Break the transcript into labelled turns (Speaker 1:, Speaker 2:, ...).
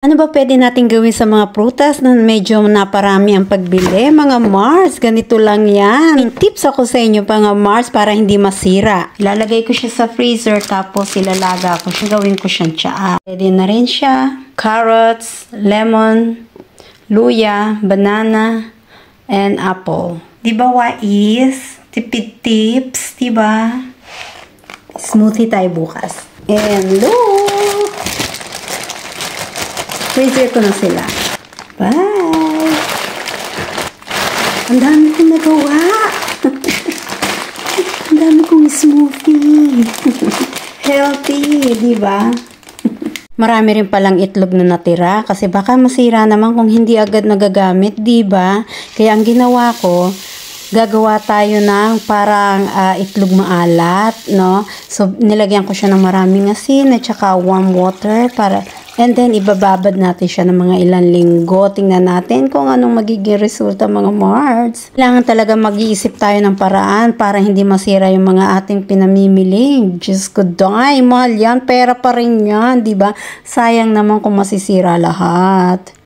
Speaker 1: Ano ba pwede natin gawin sa mga prutas na medyo naparami ang pagbili? Mga Mars, ganito lang yan. May tips ako sa inyo mga Mars para hindi masira. Ilalagay ko siya sa freezer tapos ilalaga ko siya. Gawin ko siyang tsaa. Pwede na rin siya. Carrots, lemon, luya, banana, and apple. Diba wais? Tipid tips, diba? Smoothie tayo bukas. And look! Freezer ko na sila. Bye! Ang dami kong nagawa! Ang dami kong smoothie! Healthy, di ba? Marami rin palang itlog na natira kasi baka masira naman kung hindi agad nagagamit, di ba? Kaya ang ginawa ko, gagawa tayo ng parang itlog maalat, no? So, nilagyan ko siya ng maraming asin at saka warm water para, and then, ibababad natin siya ng mga ilang linggo. Tingnan natin kung anong magiging resulta mga Mards. Kailangan talaga mag-iisip tayo ng paraan para hindi masira yung mga ating pinamimili. Diyos ko, mahal yan. Pera pa rin yan, di ba? Sayang naman kung masisira lahat.